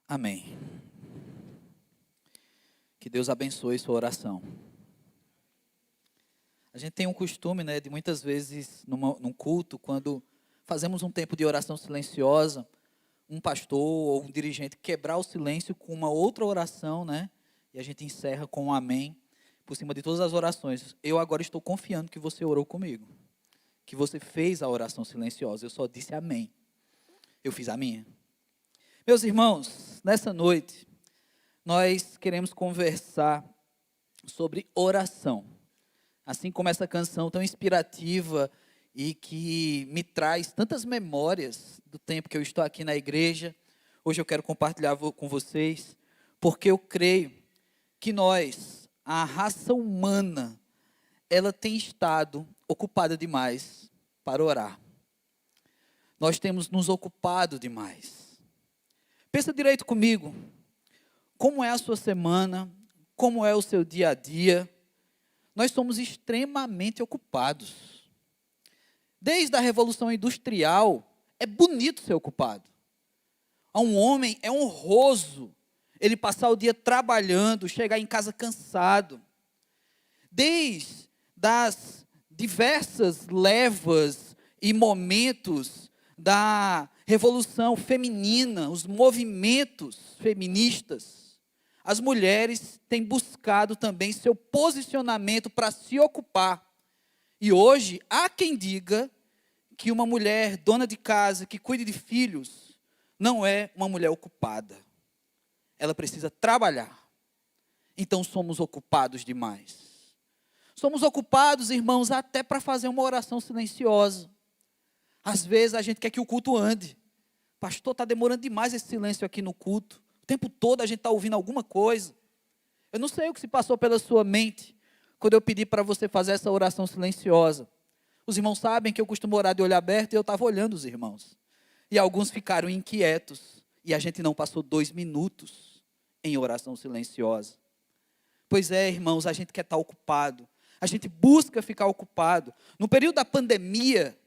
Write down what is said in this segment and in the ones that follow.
Amém. Que Deus abençoe sua oração. A gente tem um costume, de muitas vezes, num culto, quando fazemos um tempo de oração silenciosa, um pastor ou um dirigente quebrar o silêncio com uma outra oração, e a gente encerra com um amém, por cima de todas as orações. Eu agora estou confiando que você orou comigo, que você fez a oração silenciosa. Eu só disse amém. Eu fiz a minha. Meus irmãos, nessa noite, nós queremos conversar sobre oração. Assim como essa canção tão inspirativa e que me traz tantas memórias do tempo que eu estou aqui na igreja, hoje eu quero compartilhar com vocês, porque eu creio que nós, a raça humana, ela tem estado ocupada demais para orar. Nós temos nos ocupado demais. Pensa direito comigo, como é a sua semana, como é o seu dia a dia. Nós somos extremamente ocupados. Desde a Revolução Industrial, é bonito ser ocupado. A um homem é honroso ele passar o dia trabalhando, chegar em casa cansado. Desde as diversas levas e momentos da revolução feminina, os movimentos feministas, as mulheres têm buscado também seu posicionamento para se ocupar. E hoje, há quem diga que uma mulher dona de casa, que cuide de filhos, não é uma mulher ocupada. Ela precisa trabalhar. Então, somos ocupados demais. Somos ocupados, irmãos, até para fazer uma oração silenciosa. Às vezes, a gente quer que o culto ande. Pastor, está demorando demais esse silêncio aqui no culto. O tempo todo a gente está ouvindo alguma coisa. Eu não sei o que se passou pela sua mente quando eu pedi para você fazer essa oração silenciosa. Os irmãos sabem que eu costumo orar de olho aberto e eu estava olhando os irmãos. E alguns ficaram inquietos. E a gente não passou 2 minutos em oração silenciosa. Pois é, irmãos, a gente quer estar ocupado. A gente busca ficar ocupado. No período da pandemia,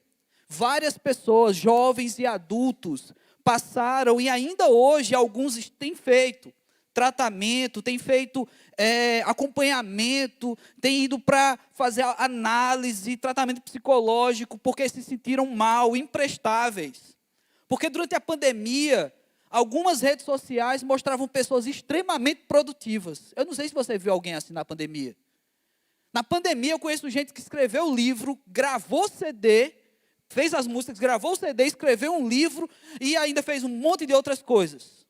várias pessoas, jovens e adultos, passaram, e ainda hoje alguns têm feito tratamento, têm feito acompanhamento, têm ido para fazer análise, tratamento psicológico, porque se sentiram mal, imprestáveis. Porque durante a pandemia, algumas redes sociais mostravam pessoas extremamente produtivas. Eu não sei se você viu alguém assim na pandemia. Na pandemia eu conheço gente que escreveu livro, gravou CD, fez as músicas, gravou o CD, escreveu um livro e ainda fez um monte de outras coisas.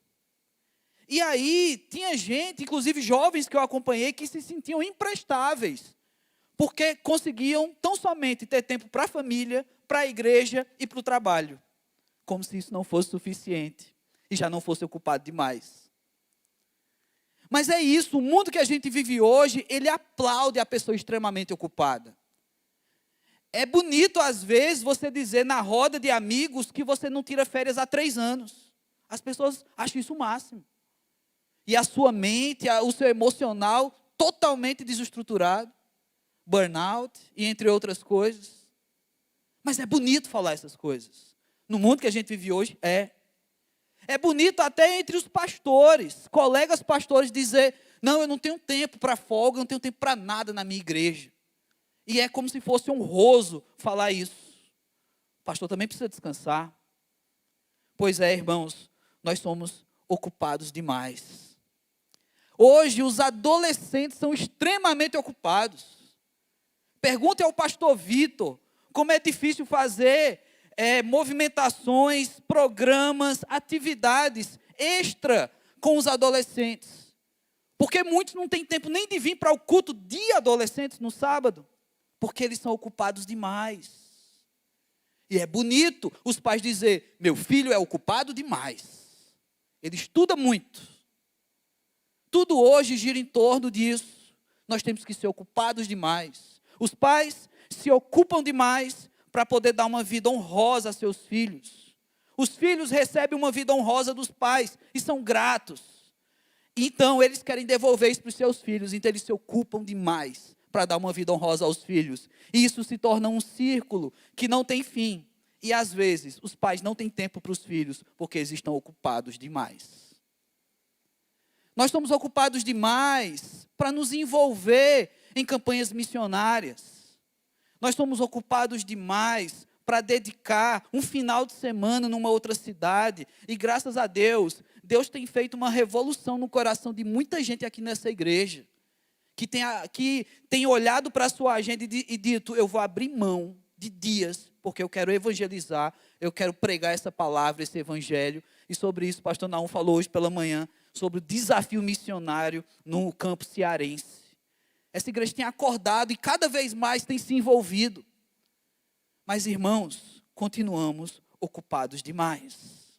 E aí, tinha gente, inclusive jovens que eu acompanhei, que se sentiam imprestáveis, porque conseguiam tão somente ter tempo para a família, para a igreja e para o trabalho. Como se isso não fosse suficiente e já não fosse ocupado demais. Mas é isso, o mundo que a gente vive hoje, ele aplaude a pessoa extremamente ocupada. É bonito, às vezes, você dizer na roda de amigos que você não tira férias há 3 anos. As pessoas acham isso o máximo. E a sua mente, o seu emocional, totalmente desestruturado. Burnout, e entre outras coisas. Mas é bonito falar essas coisas. No mundo que a gente vive hoje, é. É bonito até entre os pastores, colegas pastores dizer, não, eu não tenho tempo para folga, eu não tenho tempo para nada na minha igreja. E é como se fosse honroso falar isso. O pastor também precisa descansar. Pois é, irmãos, nós somos ocupados demais. Hoje, os adolescentes são extremamente ocupados. Pergunte ao pastor Vitor como é difícil fazer movimentações, programas, atividades extra com os adolescentes. Porque muitos não têm tempo nem de vir para o culto de adolescentes no sábado. Porque eles são ocupados demais. E é bonito os pais dizer, meu filho é ocupado demais. Ele estuda muito. Tudo hoje gira em torno disso. Nós temos que ser ocupados demais. Os pais se ocupam demais para poder dar uma vida honrosa a seus filhos. Os filhos recebem uma vida honrosa dos pais e são gratos. Então, eles querem devolver isso para os seus filhos. Então, eles se ocupam demais para dar uma vida honrosa aos filhos. E isso se torna um círculo que não tem fim. E às vezes, os pais não têm tempo para os filhos, porque eles estão ocupados demais. Nós somos ocupados demais para nos envolver em campanhas missionárias. Nós somos ocupados demais para dedicar um final de semana numa outra cidade. E graças a Deus, Deus tem feito uma revolução no coração de muita gente aqui nessa igreja. Que tem olhado para a sua agenda e dito, eu vou abrir mão de dias, porque eu quero evangelizar, eu quero pregar essa palavra, esse evangelho. E sobre isso, o pastor Naum falou hoje pela manhã, sobre o desafio missionário no campo cearense. Essa igreja tem acordado e cada vez mais tem se envolvido. Mas, irmãos, continuamos ocupados demais.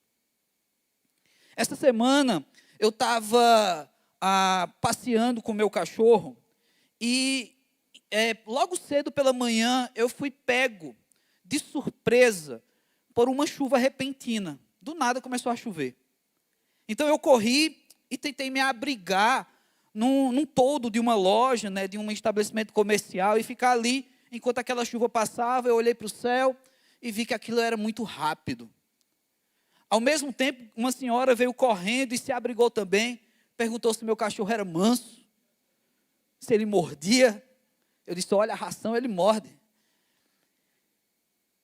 Esta semana, eu estava passeando com o meu cachorro e logo cedo pela manhã eu fui pego de surpresa por uma chuva repentina. Do nada começou a chover. Então eu corri e tentei me abrigar num toldo de uma loja, né, de um estabelecimento comercial e ficar ali enquanto aquela chuva passava. Eu olhei para o céu e vi que aquilo era muito rápido. Ao mesmo tempo, uma senhora veio correndo e se abrigou também. Perguntou se meu cachorro era manso, se ele mordia. Eu disse, olha, a ração ele morde.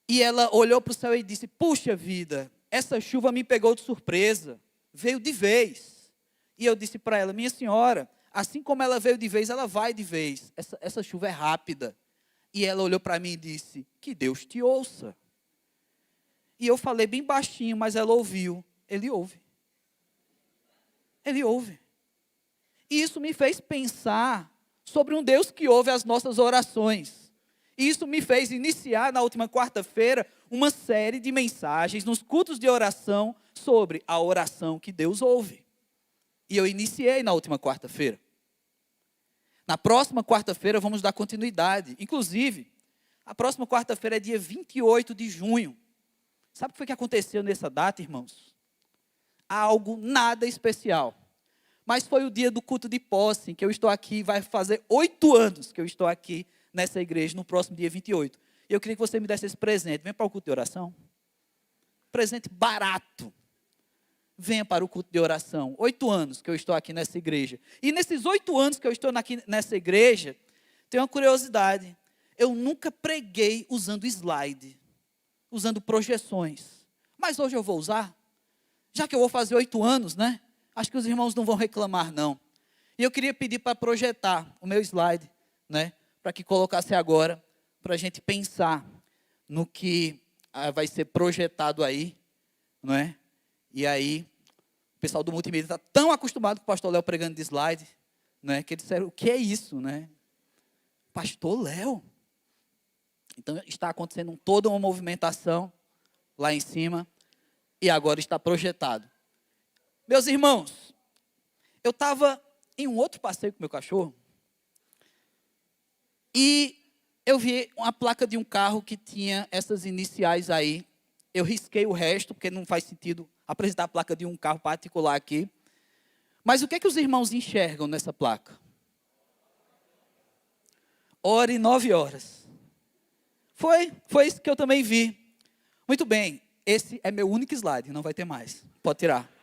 E ela olhou para o céu e disse, puxa vida, essa chuva me pegou de surpresa, veio de vez. E eu disse para ela, minha senhora, assim como ela veio de vez, ela vai de vez. Essa chuva é rápida. E ela olhou para mim e disse, que Deus te ouça. E eu falei bem baixinho, mas ela ouviu. Ele ouve. Ele ouve. E isso me fez pensar sobre um Deus que ouve as nossas orações. E isso me fez iniciar na última quarta-feira uma série de mensagens nos cultos de oração sobre a oração que Deus ouve. E eu iniciei na última quarta-feira. Na próxima quarta-feira vamos dar continuidade. Inclusive, a próxima quarta-feira é dia 28 de junho. Sabe o que foi que aconteceu nessa data, irmãos? Algo nada especial. Mas foi o dia do culto de posse, em que eu estou aqui, vai fazer 8 anos que eu estou aqui nessa igreja, no próximo dia 28. E eu queria que você me desse esse presente. Vem para o culto de oração. Presente barato. Venha para o culto de oração. 8 anos que eu estou aqui nessa igreja. E nesses 8 anos que eu estou aqui nessa igreja, tem uma curiosidade. Eu nunca preguei usando slide, usando projeções. Mas hoje eu vou usar. Já que eu vou fazer 8 anos, né? Acho que os irmãos não vão reclamar, não. E eu queria pedir para projetar o meu slide, né? Para que colocasse agora, para a gente pensar no que vai ser projetado aí, não é? E aí, o pessoal do multimídia está tão acostumado com o pastor Léo pregando de slide, né? Que eles disseram, o que é isso, né? Pastor Léo. Então, está acontecendo toda uma movimentação lá em cima e agora está projetado. Meus irmãos, eu estava em um outro passeio com meu cachorro e eu vi uma placa de um carro que tinha essas iniciais aí. Eu risquei o resto, porque não faz sentido apresentar a placa de um carro particular aqui. Mas o que é que os irmãos enxergam nessa placa? Ore 9 horas. Foi isso que eu também vi. Muito bem, esse é meu único slide, não vai ter mais. Pode tirar.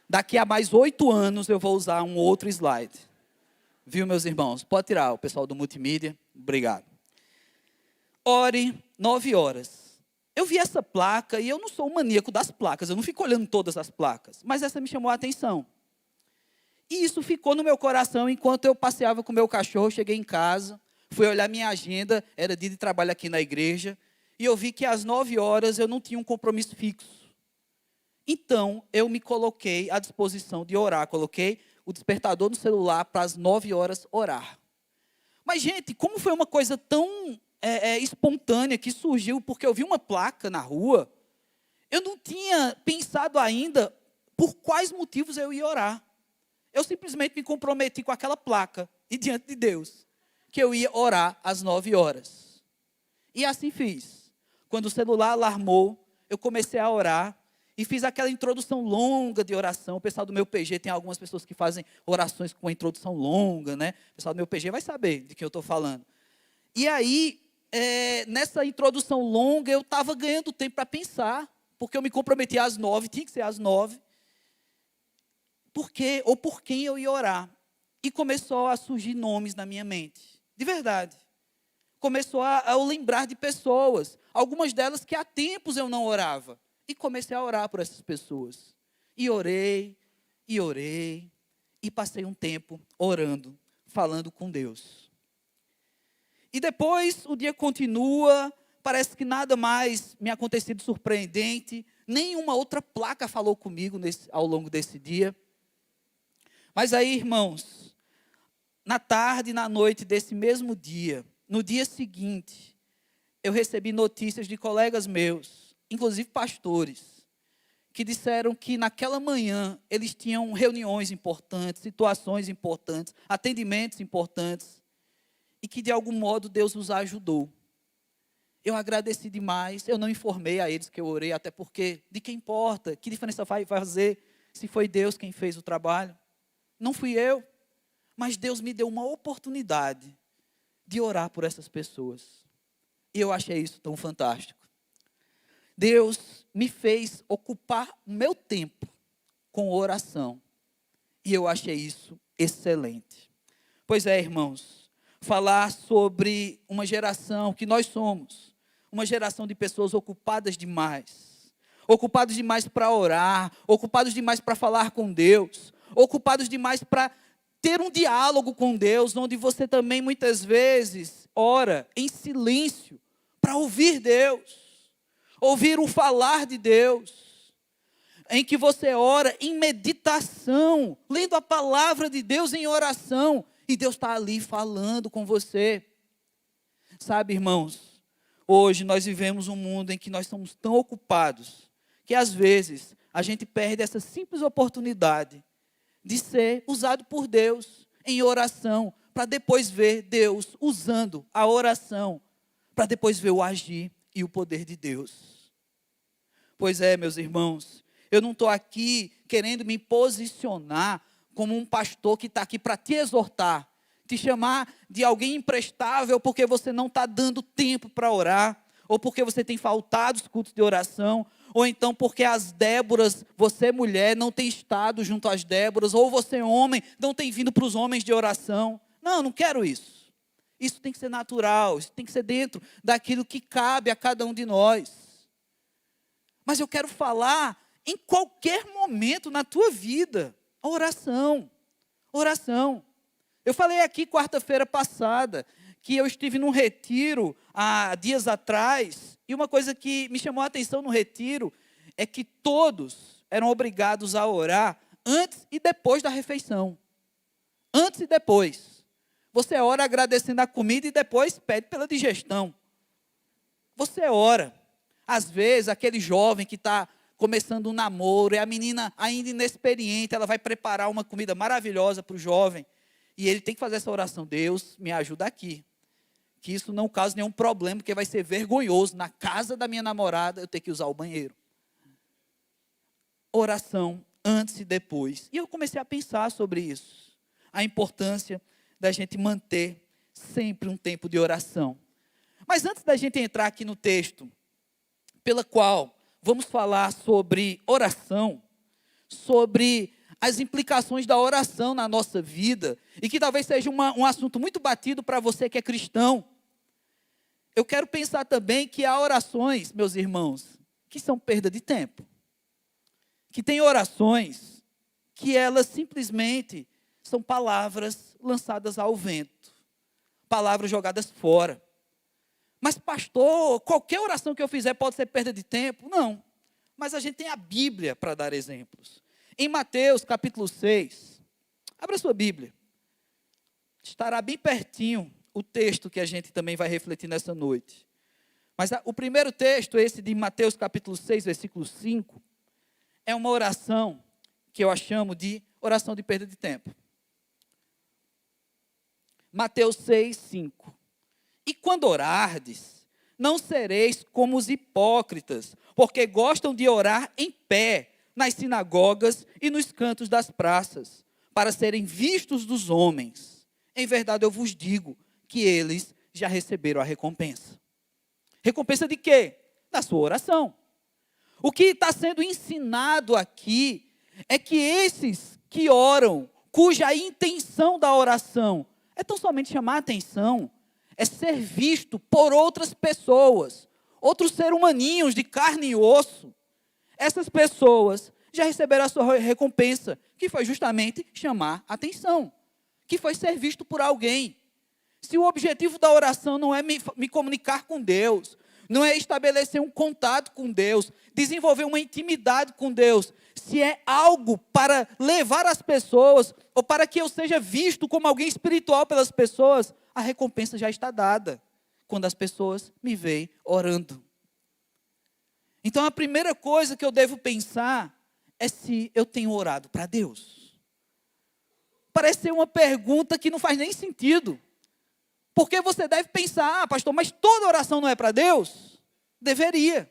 Daqui a mais 8 anos eu vou usar um outro slide. Viu, meus irmãos? Pode tirar, o pessoal do multimídia. Obrigado. Ore 9 horas. Eu vi essa placa e eu não sou um maníaco das placas. Eu não fico olhando todas as placas. Mas essa me chamou a atenção. E isso ficou no meu coração enquanto eu passeava com o meu cachorro. Cheguei em casa, fui olhar minha agenda. Era dia de trabalho aqui na igreja. E eu vi que às 9 horas eu não tinha um compromisso fixo. Então, eu me coloquei à disposição de orar. Coloquei o despertador no celular para as 9 horas orar. Mas, gente, como foi uma coisa tão espontânea que surgiu, porque eu vi uma placa na rua, eu não tinha pensado ainda por quais motivos eu ia orar. Eu simplesmente me comprometi com aquela placa e diante de Deus, que eu ia orar às 9 horas. E assim fiz. Quando o celular alarmou, eu comecei a orar. E fiz aquela introdução longa de oração. O pessoal do meu PG, tem algumas pessoas que fazem orações com a introdução longa, né? O pessoal do meu PG vai saber de quem eu estou falando. E aí, nessa introdução longa, eu estava ganhando tempo para pensar, porque eu me comprometi às 9, tinha que ser às 9. por quê ou por quem eu ia orar. E começou a surgir nomes na minha mente. De verdade. Começou a eu lembrar de pessoas. Algumas delas que há tempos eu não orava. E comecei a orar por essas pessoas. E orei, e orei. E passei um tempo orando, falando com Deus. E depois o dia continua. Parece que nada mais me aconteceu de surpreendente. Nenhuma outra placa falou comigo ao longo desse dia. Mas aí, irmãos, na tarde e na noite desse mesmo dia, no dia seguinte, eu recebi notícias de colegas meus, inclusive pastores, que disseram que naquela manhã eles tinham reuniões importantes, situações importantes, atendimentos importantes, e que de algum modo Deus os ajudou. Eu agradeci demais, eu não informei a eles que eu orei, até porque, de que importa, que diferença vai fazer se foi Deus quem fez o trabalho? Não fui eu, mas Deus me deu uma oportunidade de orar por essas pessoas. E eu achei isso tão fantástico. Deus me fez ocupar o meu tempo com oração. E eu achei isso excelente. Pois é, irmãos, falar sobre uma geração que nós somos, uma geração de pessoas ocupadas demais para orar, ocupados demais para falar com Deus, ocupados demais para ter um diálogo com Deus, onde você também muitas vezes ora em silêncio para ouvir Deus, ouvir o falar de Deus, em que você ora em meditação, lendo a palavra de Deus em oração, e Deus está ali falando com você. Sabe, irmãos, hoje nós vivemos um mundo em que nós somos tão ocupados, que às vezes a gente perde essa simples oportunidade de ser usado por Deus em oração, para depois ver Deus usando a oração, para depois ver o agir e o poder de Deus. Pois é, meus irmãos, eu não estou aqui querendo me posicionar como um pastor que está aqui para te exortar, te chamar de alguém imprestável porque você não está dando tempo para orar, ou porque você tem faltado os cultos de oração, ou então porque as Déboras, você mulher, não tem estado junto às Déboras, ou você homem, não tem vindo para os homens de oração. Não, não quero isso. Isso tem que ser natural, isso tem que ser dentro daquilo que cabe a cada um de nós. Mas eu quero falar em qualquer momento na tua vida, a oração. Oração. Eu falei aqui quarta-feira passada, que eu estive num retiro há dias atrás, e uma coisa que me chamou a atenção no retiro é que todos eram obrigados a orar antes e depois da refeição. Antes e depois. Você ora agradecendo a comida e depois pede pela digestão. Você ora. Às vezes, aquele jovem que está começando um namoro, e a menina ainda inexperiente, ela vai preparar uma comida maravilhosa para o jovem, e ele tem que fazer essa oração: Deus, me ajuda aqui, que isso não cause nenhum problema, porque vai ser vergonhoso na casa da minha namorada eu ter que usar o banheiro. Oração antes e depois. E eu comecei a pensar sobre isso, a importância da gente manter sempre um tempo de oração. Mas antes da gente entrar aqui no texto, pela qual vamos falar sobre oração, sobre as implicações da oração na nossa vida, e que talvez seja um assunto muito batido para você que é cristão, eu quero pensar também que há orações, meus irmãos, que são perda de tempo. Que tem orações que elas simplesmente são palavras lançadas ao vento, palavras jogadas fora. Mas pastor, qualquer oração que eu fizer pode ser perda de tempo? Não, mas a gente tem a Bíblia para dar exemplos. Em Mateus capítulo 6, abra sua Bíblia, estará bem pertinho o texto que a gente também vai refletir nessa noite. Mas o primeiro texto, esse de Mateus capítulo 6, versículo 5, é uma oração que eu chamo de oração de perda de tempo. Mateus 6, 5. E quando orardes, não sereis como os hipócritas, porque gostam de orar em pé, nas sinagogas e nos cantos das praças, para serem vistos dos homens. Em verdade eu vos digo que eles já receberam a recompensa. Recompensa de quê? Da sua oração. O que está sendo ensinado aqui é que esses que oram, cuja intenção da oração é tão somente chamar a atenção, é ser visto por outras pessoas, outros seres humaninhos de carne e osso. Essas pessoas já receberam a sua recompensa, que foi justamente chamar a atenção, que foi ser visto por alguém. Se o objetivo da oração não é me comunicar com Deus, não é estabelecer um contato com Deus, desenvolver uma intimidade com Deus, se é algo para levar as pessoas, ou para que eu seja visto como alguém espiritual pelas pessoas, a recompensa já está dada, quando as pessoas me veem orando. Então a primeira coisa que eu devo pensar é se eu tenho orado para Deus. Parece ser uma pergunta que não faz nem sentido. Porque você deve pensar, pastor, mas toda oração não é para Deus? Deveria.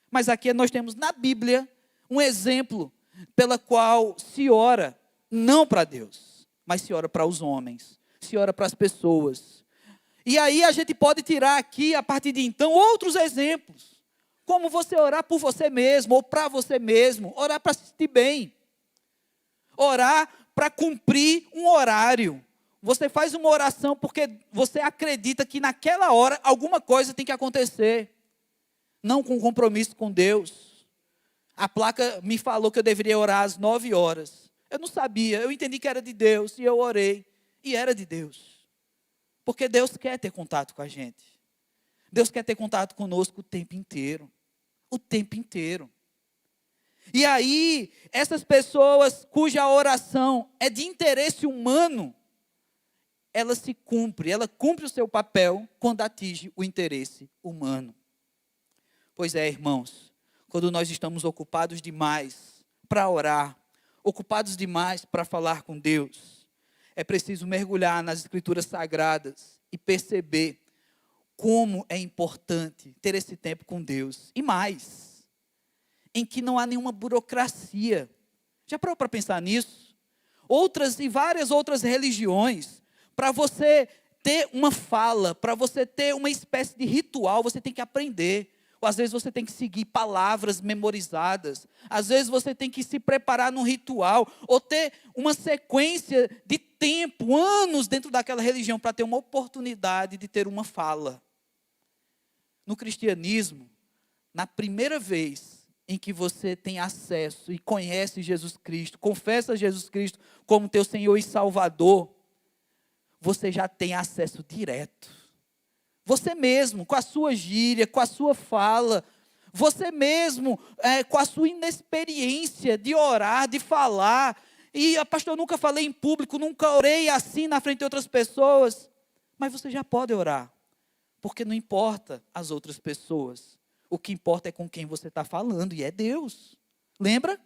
Mas aqui nós temos na Bíblia um exemplo pela qual se ora não para Deus, mas se ora para os homens, se ora para as pessoas. E aí a gente pode tirar aqui, a partir de então, outros exemplos. Como você orar por você mesmo, ou para você mesmo, orar para se sentir bem. Orar para cumprir um horário. Você faz uma oração porque você acredita que naquela hora alguma coisa tem que acontecer. Não com compromisso com Deus. A placa me falou que eu deveria orar às 9 horas. Eu não sabia, eu entendi que era de Deus e eu orei. E era de Deus. Porque Deus quer ter contato com a gente. Deus quer ter contato conosco o tempo inteiro. O tempo inteiro. E aí, essas pessoas cuja oração é de interesse humano, ela cumpre o seu papel quando atinge o interesse humano. Pois é, irmãos, quando nós estamos ocupados demais para orar, ocupados demais para falar com Deus, é preciso mergulhar nas Escrituras Sagradas e perceber como é importante ter esse tempo com Deus. E mais, em que não há nenhuma burocracia. Já parou para pensar nisso? Outras e várias outras religiões, para você ter uma fala, para você ter uma espécie de ritual, você tem que aprender. Ou às vezes você tem que seguir palavras memorizadas. Às vezes você tem que se preparar num ritual. Ou ter uma sequência de tempo, anos dentro daquela religião, para ter uma oportunidade de ter uma fala. No cristianismo, na primeira vez em que você tem acesso e conhece Jesus Cristo, confessa Jesus Cristo como teu Senhor e Salvador, você já tem acesso direto. Você mesmo, com a sua gíria, com a sua fala, você mesmo, com a sua inexperiência de orar, de falar. E, pastor, eu nunca falei em público, nunca orei assim na frente de outras pessoas. Mas você já pode orar, porque não importa as outras pessoas. O que importa é com quem você está falando, e é Deus. Lembra?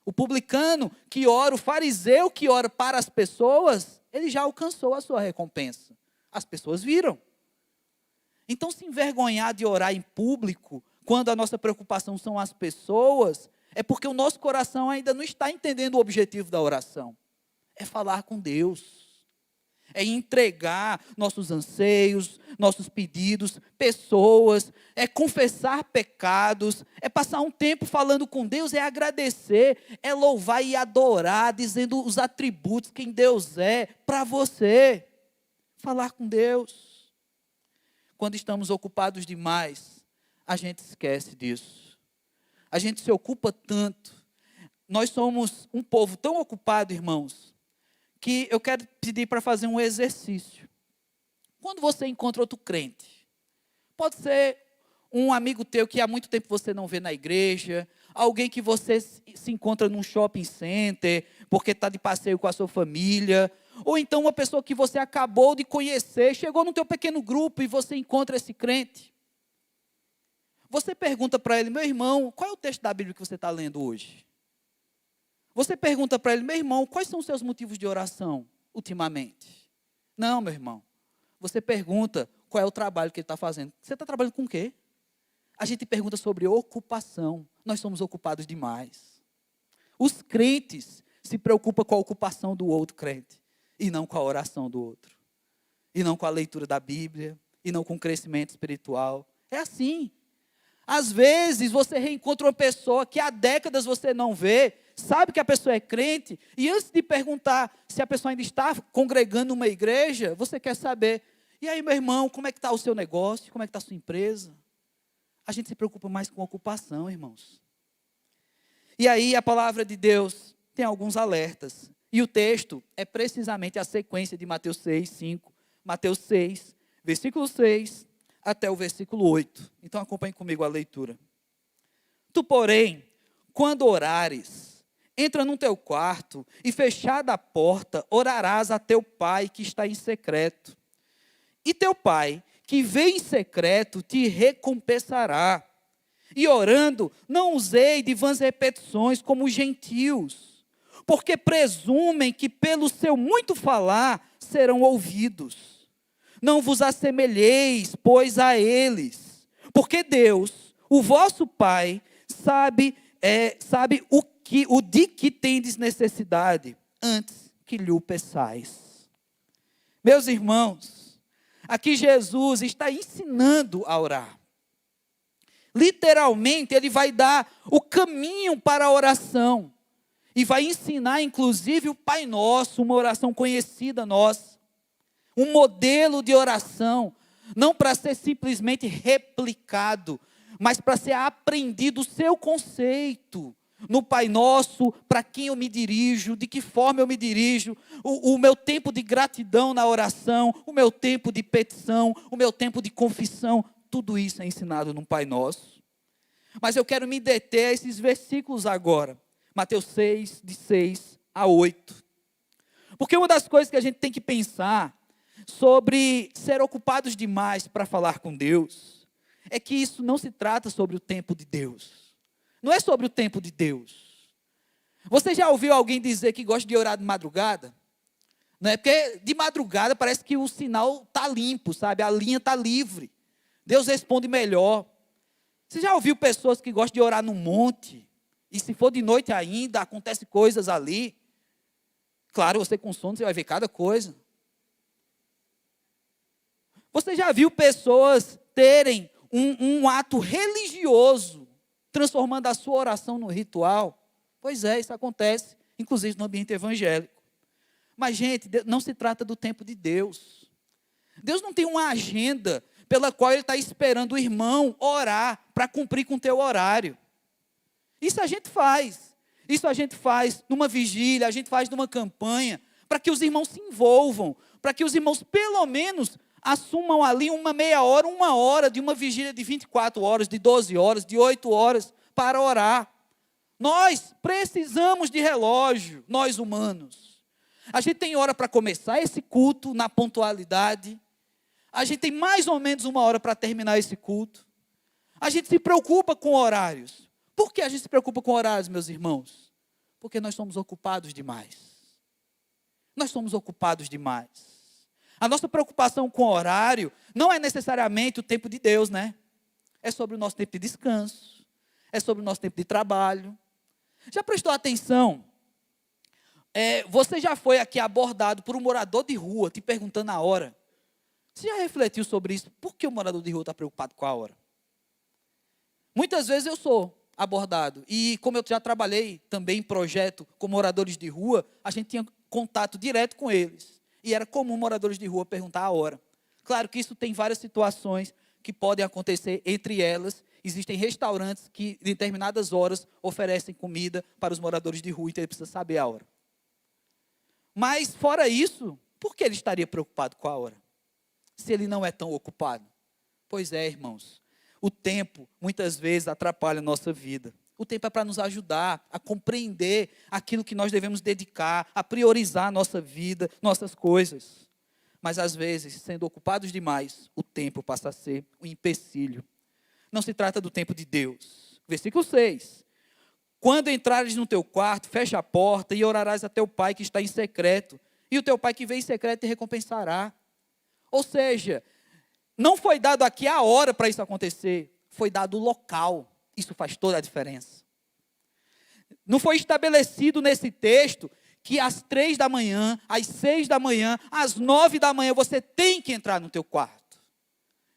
O publicano que ora, o fariseu que ora para as pessoas, ele já alcançou a sua recompensa. As pessoas viram. Então, se envergonhar de orar em público, quando a nossa preocupação são as pessoas, é porque o nosso coração ainda não está entendendo o objetivo da oração. É falar com Deus. É entregar nossos anseios, nossos pedidos, pessoas, é confessar pecados, é passar um tempo falando com Deus, é agradecer, é louvar e adorar, dizendo os atributos, quem Deus é, para você. Falar com Deus. Quando estamos ocupados demais, a gente esquece disso. A gente se ocupa tanto. Nós somos um povo tão ocupado, irmãos, que eu quero pedir para fazer um exercício. Quando você encontra outro crente, pode ser um amigo teu que há muito tempo você não vê na igreja, alguém que você se encontra num shopping center, porque está de passeio com a sua família, ou então uma pessoa que você acabou de conhecer, chegou no teu pequeno grupo e você encontra esse crente. Você pergunta para ele, meu irmão, qual é o texto da Bíblia que você está lendo hoje? Você pergunta para ele, meu irmão, quais são os seus motivos de oração ultimamente? Não, meu irmão. Você pergunta qual é o trabalho que ele está fazendo. Você está trabalhando com o quê? A gente pergunta sobre ocupação. Nós somos ocupados demais. Os crentes se preocupam com a ocupação do outro crente, e não com a oração do outro. E não com a leitura da Bíblia, e não com o crescimento espiritual. É assim. Às vezes você reencontra uma pessoa que há décadas você não vê, sabe que a pessoa é crente, e antes de perguntar se a pessoa ainda está congregando numa igreja, você quer saber, e aí, meu irmão, como é que está o seu negócio? Como é que está a sua empresa? A gente se preocupa mais com ocupação, irmãos. E aí a palavra de Deus tem alguns alertas. E o texto é precisamente a sequência de Mateus 6, 5. Mateus 6, versículo 6 até o versículo 8. Então acompanhe comigo a leitura. Tu, porém, quando orares, entra no teu quarto e fechada a porta, orarás a teu pai que está em secreto. E teu pai, que vê em secreto, te recompensará. E orando, não usei de vãs repetições como os gentios, porque presumem que pelo seu muito falar serão ouvidos. Não vos assemelheis, pois, a eles, porque Deus, o vosso Pai, sabe o de que tendes necessidade, antes que lhe o peçais. Meus irmãos, aqui Jesus está ensinando a orar. Literalmente, ele vai dar o caminho para a oração. E vai ensinar, inclusive, o Pai Nosso, uma oração conhecida nossa. Um modelo de oração, não para ser simplesmente replicado, mas para ser aprendido o seu conceito. No Pai Nosso, para quem eu me dirijo, de que forma eu me dirijo, o meu tempo de gratidão na oração, o meu tempo de petição, o meu tempo de confissão, tudo isso é ensinado no Pai Nosso. Mas eu quero me deter a esses versículos agora. Mateus 6, de 6 a 8. Porque uma das coisas que a gente tem que pensar sobre ser ocupados demais para falar com Deus, é que isso não se trata sobre o tempo de Deus. Não é sobre o tempo de Deus. Você já ouviu alguém dizer que gosta de orar de madrugada? Não é? Porque de madrugada parece que o sinal está limpo, sabe? A linha está livre. Deus responde melhor. Você já ouviu pessoas que gostam de orar no monte? E se for de noite ainda, acontece coisas ali. Claro, você com sono, você vai ver cada coisa. Você já viu pessoas terem um ato religioso, transformando a sua oração no ritual? Pois é, isso acontece, inclusive no ambiente evangélico. Mas, gente, não se trata do tempo de Deus. Deus não tem uma agenda pela qual Ele está esperando o irmão orar para cumprir com o teu horário. Isso a gente faz. Isso a gente faz numa vigília, a gente faz numa campanha, para que os irmãos se envolvam, para que os irmãos, pelo menos, assumam ali uma meia hora, 1 hora de uma vigília de 24 horas, de 12 horas, de 8 horas, para orar. Nós precisamos de relógio, nós humanos. A gente tem hora para começar esse culto na pontualidade. A gente tem mais ou menos 1 hora para terminar esse culto. A gente se preocupa com horários. Por que a gente se preocupa com horários, meus irmãos? Porque nós somos ocupados demais. Nós somos ocupados demais. A nossa preocupação com o horário não é necessariamente o tempo de Deus, né? É sobre o nosso tempo de descanso. É sobre o nosso tempo de trabalho. Já prestou atenção? Você já foi aqui abordado por um morador de rua, te perguntando a hora? Você já refletiu sobre isso? Por que o morador de rua está preocupado com a hora? Muitas vezes eu sou abordado. E como eu já trabalhei também em projeto com moradores de rua, a gente tinha contato direto com eles. E era comum moradores de rua perguntar a hora. Claro que isso tem várias situações que podem acontecer. Entre elas, existem restaurantes que, em determinadas horas, oferecem comida para os moradores de rua, então ele precisa saber a hora. Mas, fora isso, por que ele estaria preocupado com a hora? Se ele não é tão ocupado? Pois é, irmãos. O tempo, muitas vezes, atrapalha a nossa vida. O tempo é para nos ajudar a compreender aquilo que nós devemos dedicar, a priorizar a nossa vida, nossas coisas. Mas, às vezes, sendo ocupados demais, o tempo passa a ser um empecilho. Não se trata do tempo de Deus. Versículo 6. Quando entrares no teu quarto, fecha a porta e orarás a teu pai que está em secreto. E o teu pai que vem em secreto te recompensará. Ou seja, não foi dado aqui a hora para isso acontecer, foi dado o local. Isso faz toda a diferença. Não foi estabelecido nesse texto que às 3 da manhã, às 6 da manhã, às 9 da manhã, você tem que entrar no teu quarto.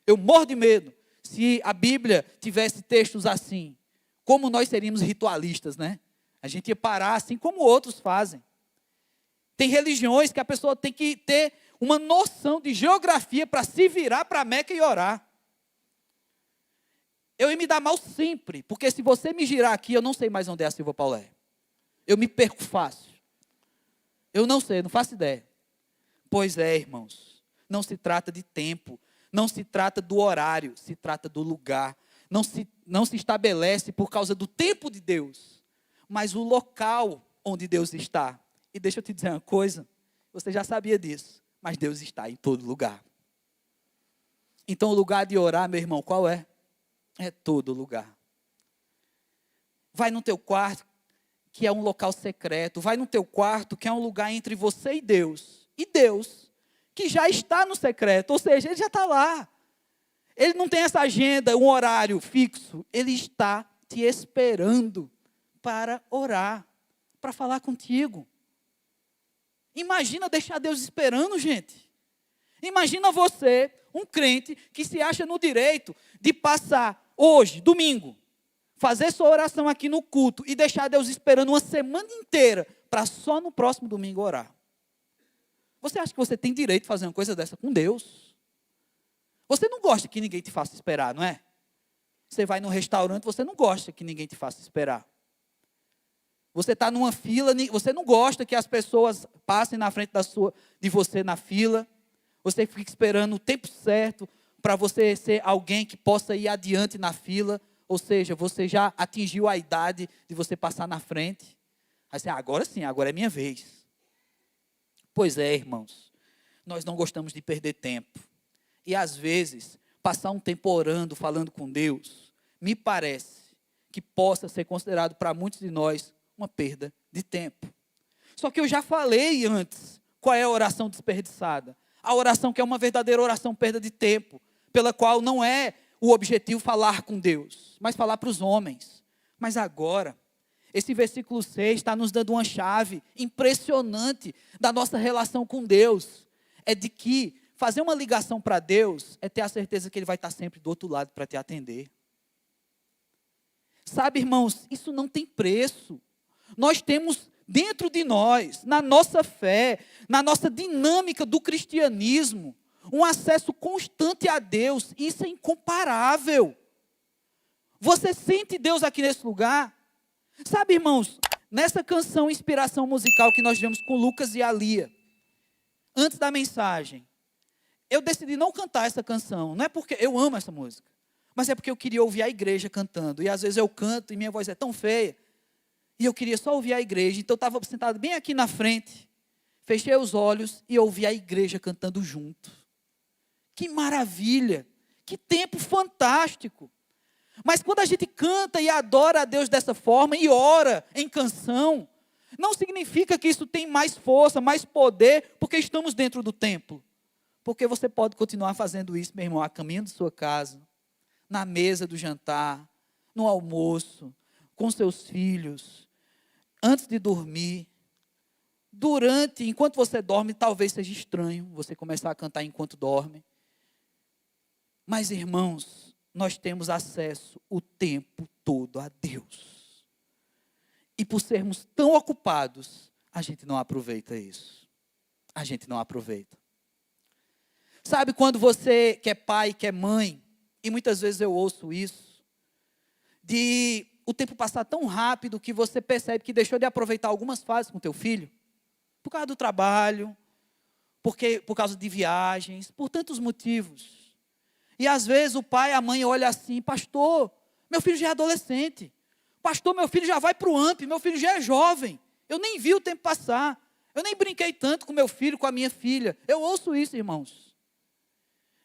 Eu morro de medo se a Bíblia tivesse textos assim. Como nós seríamos ritualistas, né? A gente ia parar assim como outros fazem. Tem religiões que a pessoa tem que ter uma noção de geografia para se virar para a Meca e orar. Eu ia me dar mal sempre, porque se você me girar aqui, eu não sei mais onde é a Silva Paulé. Eu me perco fácil. Eu não sei, não faço ideia. Pois é, irmãos, não se trata de tempo, não se trata do horário, se trata do lugar. Não se estabelece por causa do tempo de Deus, mas o local onde Deus está. E deixa eu te dizer uma coisa, você já sabia disso, mas Deus está em todo lugar. Então o lugar de orar, meu irmão, qual é? É todo lugar. Vai no teu quarto, que é um local secreto. Vai no teu quarto, que é um lugar entre você e Deus. E Deus, que já está no secreto, ou seja, Ele já está lá. Ele não tem essa agenda, um horário fixo. Ele está te esperando para orar, para falar contigo. Imagina deixar Deus esperando, gente. Imagina você, um crente, que se acha no direito de passar hoje, domingo, fazer sua oração aqui no culto e deixar Deus esperando uma semana inteira para só no próximo domingo orar. Você acha que você tem direito de fazer uma coisa dessa com Deus? Você não gosta que ninguém te faça esperar, não é? Você vai num restaurante, você não gosta que ninguém te faça esperar. Você está numa fila, você não gosta que as pessoas passem na frente de você na fila. Você fica esperando o tempo certo para você ser alguém que possa ir adiante na fila. Ou seja, você já atingiu a idade de você passar na frente. Aí você, agora sim, agora é minha vez. Pois é, irmãos, nós não gostamos de perder tempo. E às vezes, passar um tempo orando, falando com Deus, me parece que possa ser considerado para muitos de nós uma perda de tempo. Só que eu já falei antes qual é a oração desperdiçada. A oração que é uma verdadeira oração perda de tempo, pela qual não é o objetivo falar com Deus, mas falar para os homens. Mas agora, esse versículo 6 está nos dando uma chave impressionante da nossa relação com Deus. É de que fazer uma ligação para Deus é ter a certeza que Ele vai estar sempre do outro lado para te atender. Sabe, irmãos, isso não tem preço. Nós temos dentro de nós, na nossa fé, na nossa dinâmica do cristianismo, um acesso constante a Deus. Isso é incomparável. Você sente Deus aqui nesse lugar? Sabe, irmãos, nessa canção Inspiração Musical que nós tivemos com Lucas e a Lia, antes da mensagem, eu decidi não cantar essa canção. Não é porque eu amo essa música, mas é porque eu queria ouvir a igreja cantando. E às vezes eu canto e minha voz é tão feia, e eu queria só ouvir a igreja. Então eu estava sentado bem aqui na frente, fechei os olhos e ouvi a igreja cantando junto. Que maravilha, que tempo fantástico. Mas quando a gente canta e adora a Deus dessa forma e ora em canção, não significa que isso tem mais força, mais poder, porque estamos dentro do templo. Porque você pode continuar fazendo isso, meu irmão, a caminho de sua casa, na mesa do jantar, no almoço, com seus filhos, antes de dormir, enquanto você dorme, talvez seja estranho você começar a cantar enquanto dorme. Mas, irmãos, nós temos acesso o tempo todo a Deus. E por sermos tão ocupados, a gente não aproveita isso. A gente não aproveita. Sabe quando você que é pai, que é mãe, e muitas vezes eu ouço isso, de o tempo passar tão rápido que você percebe que deixou de aproveitar algumas fases com teu filho, por causa do trabalho, por causa de viagens, por tantos motivos. E às vezes o pai, a mãe olha assim, pastor, meu filho já é adolescente, pastor, meu filho já vai para o AMP, meu filho já é jovem, eu nem vi o tempo passar, eu nem brinquei tanto com meu filho, com a minha filha. Eu ouço isso, irmãos.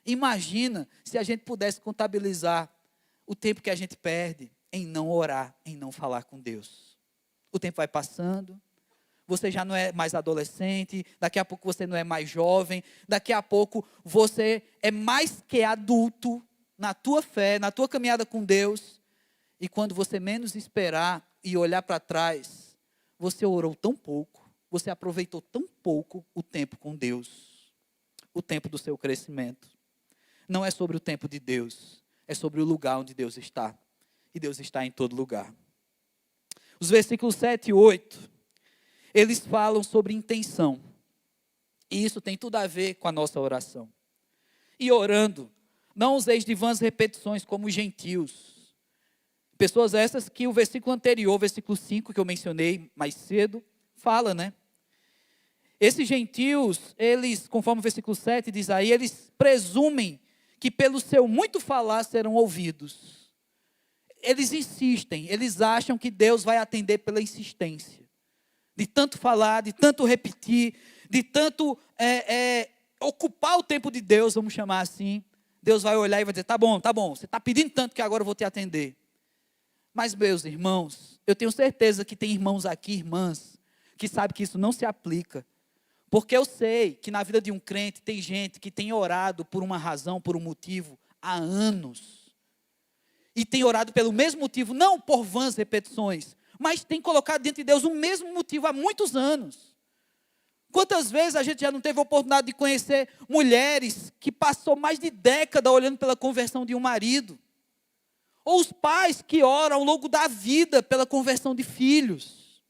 Imagina se a gente pudesse contabilizar o tempo que a gente perde em não orar, em não falar com Deus. O tempo vai passando, você já não é mais adolescente, daqui a pouco você não é mais jovem, daqui a pouco você é mais que adulto na tua fé, na tua caminhada com Deus, e quando você menos esperar e olhar para trás, você orou tão pouco, você aproveitou tão pouco o tempo com Deus, o tempo do seu crescimento. Não é sobre o tempo de Deus, é sobre o lugar onde Deus está, e Deus está em todo lugar. Os versículos 7 e 8, eles falam sobre intenção. E isso tem tudo a ver com a nossa oração. E orando, não useis de vãs repetições como os gentios. Pessoas essas que o versículo anterior, versículo 5, que eu mencionei mais cedo, fala, né? Esses gentios, eles, conforme o versículo 7 diz aí, eles presumem que pelo seu muito falar serão ouvidos. Eles insistem, eles acham que Deus vai atender pela insistência. De tanto falar, de tanto repetir, de tanto ocupar o tempo de Deus, vamos chamar assim. Deus vai olhar e vai dizer, tá bom, você está pedindo tanto que agora eu vou te atender. Mas, meus irmãos, eu tenho certeza que tem irmãos aqui, irmãs, que sabem que isso não se aplica. Porque eu sei que na vida de um crente tem gente que tem orado por uma razão, por um motivo, há anos. E tem orado pelo mesmo motivo, não por vãs repetições, mas tem colocado diante de Deus o mesmo motivo há muitos anos. Quantas vezes a gente já não teve a oportunidade de conhecer mulheres que passou mais de década olhando pela conversão de um marido? Ou os pais que oram ao longo da vida pela conversão de filhos.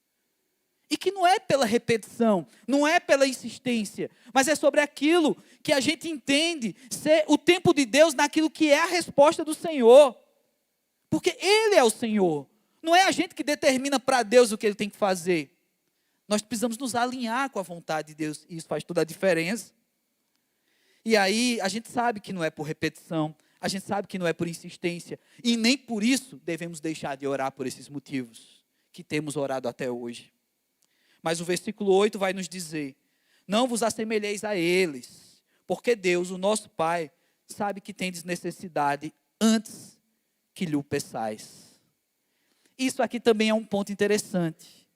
E que não é pela repetição, não é pela insistência, mas é sobre aquilo que a gente entende ser o tempo de Deus naquilo que é a resposta do Senhor. Porque Ele é o Senhor. Não é a gente que determina para Deus o que Ele tem que fazer. Nós precisamos nos alinhar com a vontade de Deus. E isso faz toda a diferença. E aí, a gente sabe que não é por repetição. A gente sabe que não é por insistência. E nem por isso devemos deixar de orar por esses motivos que temos orado até hoje. Mas o versículo 8 vai nos dizer: não vos assemelheis a eles, porque Deus, o nosso Pai, sabe que tendes necessidade antes que lhe o peçais. Isso aqui também é um ponto interessante.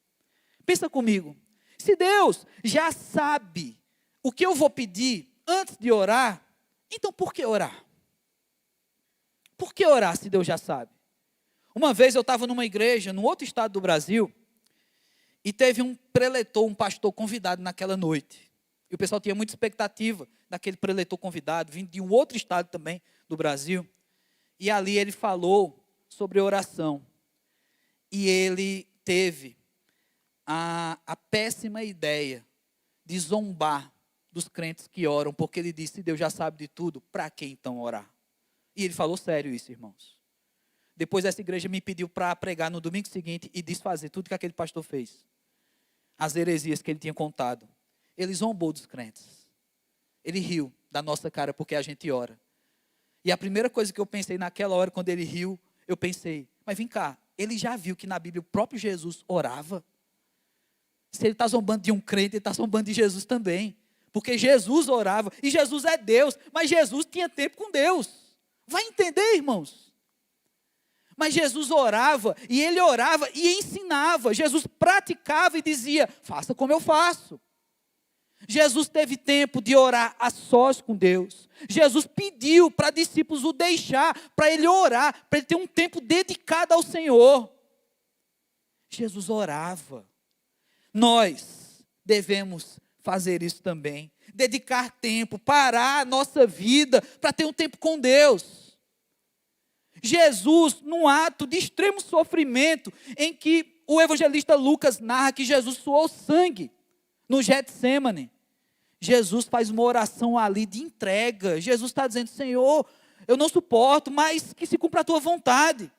Pensa comigo, se Deus já sabe o que eu vou pedir antes de orar, então por que orar? Por que orar se Deus já sabe? Uma vez eu estava numa igreja, num outro estado do Brasil, e teve um preletor, um pastor convidado naquela noite. E o pessoal tinha muita expectativa daquele preletor convidado, vindo de um outro estado também do Brasil. E ali ele falou sobre oração. E ele teve a péssima ideia de zombar dos crentes que oram, porque ele disse, se Deus já sabe de tudo, para que então orar? E ele falou sério isso, irmãos. Depois essa igreja me pediu para pregar no domingo seguinte e desfazer tudo que aquele pastor fez. As heresias que ele tinha contado. Ele zombou dos crentes. Ele riu da nossa cara porque a gente ora. E a primeira coisa que eu pensei naquela hora, quando ele riu, eu pensei, mas vem cá, ele já viu que na Bíblia o próprio Jesus orava? Se ele está zombando de um crente, ele está zombando de Jesus também. Porque Jesus orava, e Jesus é Deus, mas Jesus tinha tempo com Deus. Vai entender, irmãos? Mas Jesus orava, e ele orava e ensinava. Jesus praticava e dizia, faça como eu faço. Jesus teve tempo de orar a sós com Deus. Jesus pediu para discípulos o deixar, para ele orar, para ele ter um tempo dedicado ao Senhor. Jesus orava. Nós devemos fazer isso também. Dedicar tempo, parar a nossa vida para ter um tempo com Deus. Jesus, num ato de extremo sofrimento, em que o evangelista Lucas narra que Jesus suou sangue no Getsêmani. Jesus faz uma oração ali de entrega. Jesus está dizendo, Senhor, eu não suporto, mas que se cumpra a tua vontade.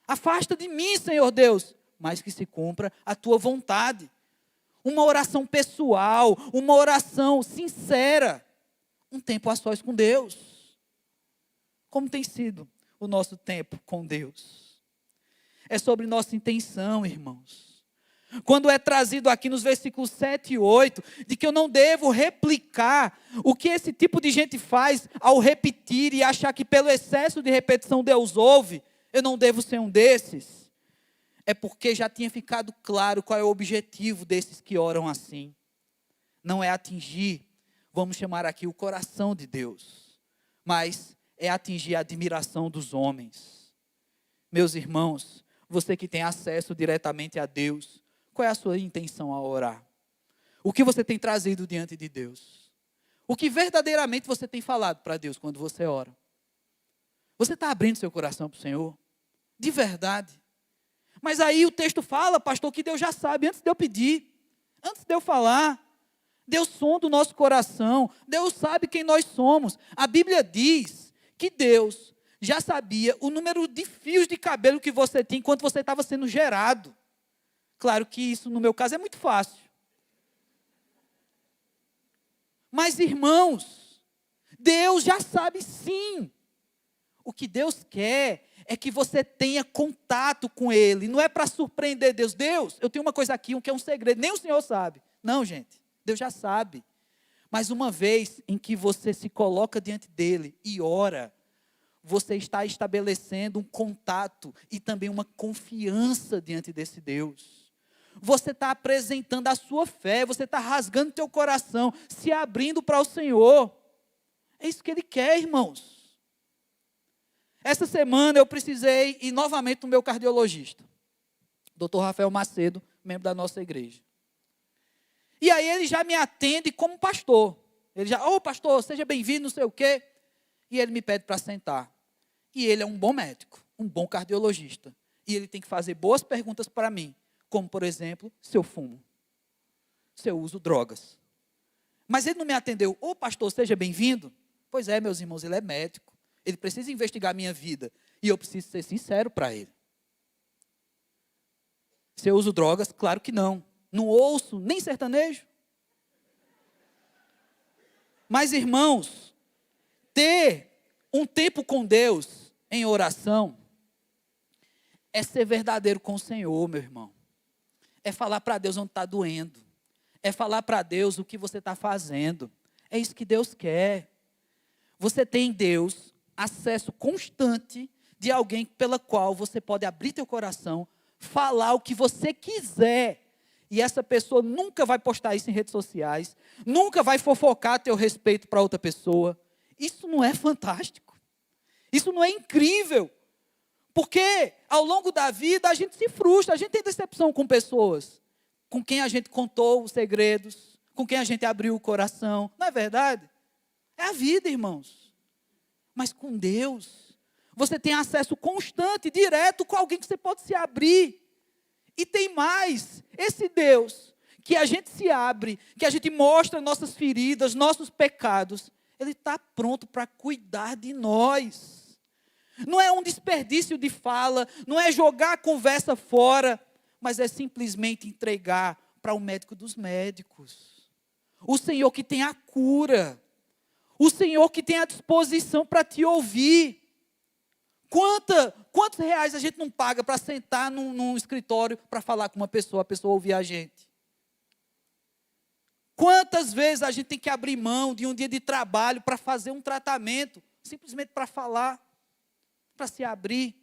Afasta de mim, Senhor Deus, mas que se cumpra a tua vontade. Uma oração pessoal, uma oração sincera. Um tempo a sós com Deus. Como tem sido o nosso tempo com Deus? É sobre nossa intenção, irmãos. Quando é trazido aqui nos versículos 7 e 8, de que eu não devo replicar o que esse tipo de gente faz ao repetir e achar que pelo excesso de repetição Deus ouve, eu não devo ser um desses. É porque já tinha ficado claro qual é o objetivo desses que oram assim. Não é atingir, vamos chamar aqui, o coração de Deus, mas é atingir a admiração dos homens. Meus irmãos, você que tem acesso diretamente a Deus, qual é a sua intenção ao orar? O que você tem trazido diante de Deus? O que verdadeiramente você tem falado para Deus quando você ora? Você está abrindo seu coração para o Senhor? De verdade? Mas aí o texto fala, pastor, que Deus já sabe antes de eu pedir, antes de eu falar. Deus sonda o nosso coração, Deus sabe quem nós somos. A Bíblia diz que Deus já sabia o número de fios de cabelo que você tinha enquanto você estava sendo gerado. Claro que isso, no meu caso, é muito fácil. Mas, irmãos, Deus já sabe sim. O que Deus quer é que você tenha contato com Ele. Não é para surpreender Deus. Deus, eu tenho uma coisa aqui, que é um segredo, nem o Senhor sabe. Não, gente, Deus já sabe. Mas uma vez em que você se coloca diante dEle e ora, você está estabelecendo um contato e também uma confiança diante desse Deus. Você está apresentando a sua fé, você está rasgando teu coração, se abrindo para o Senhor. É isso que Ele quer, irmãos. Essa semana eu precisei ir novamente no meu cardiologista, Dr. Rafael Macedo, membro da nossa igreja. E aí ele já me atende como pastor. Ele já, pastor, seja bem-vindo, não sei o quê. E ele me pede para sentar. E ele é um bom médico, um bom cardiologista. E ele tem que fazer boas perguntas para mim, como, por exemplo, se eu fumo, se eu uso drogas. Mas ele não me atendeu, pastor, seja bem-vindo. Pois é, meus irmãos, ele é médico. Ele precisa investigar a minha vida. E eu preciso ser sincero para ele. Se eu uso drogas, claro que não. Não ouço nem sertanejo. Mas, irmãos, ter um tempo com Deus em oração é ser verdadeiro com o Senhor, meu irmão. É falar para Deus onde está doendo. É falar para Deus o que você está fazendo. É isso que Deus quer. Você tem em Deus acesso constante de alguém pela qual você pode abrir teu coração, falar o que você quiser. E essa pessoa nunca vai postar isso em redes sociais, nunca vai fofocar a teu respeito para outra pessoa. Isso não é fantástico? Isso não é incrível? Porque ao longo da vida a gente se frustra, a gente tem decepção com pessoas, com quem a gente contou os segredos, com quem a gente abriu o coração. Não é verdade? É a vida, irmãos. Mas com Deus, você tem acesso constante, direto com alguém que você pode se abrir. E tem mais, esse Deus, que a gente se abre, que a gente mostra nossas feridas, nossos pecados, Ele está pronto para cuidar de nós. Não é um desperdício de fala, não é jogar a conversa fora, mas é simplesmente entregar para o médico dos médicos. O Senhor que tem a cura. O Senhor que tem a disposição para te ouvir. Quantos reais a gente não paga para sentar num escritório para falar com uma pessoa, a pessoa ouvir a gente? Quantas vezes a gente tem que abrir mão de um dia de trabalho para fazer um tratamento, simplesmente para falar, para se abrir?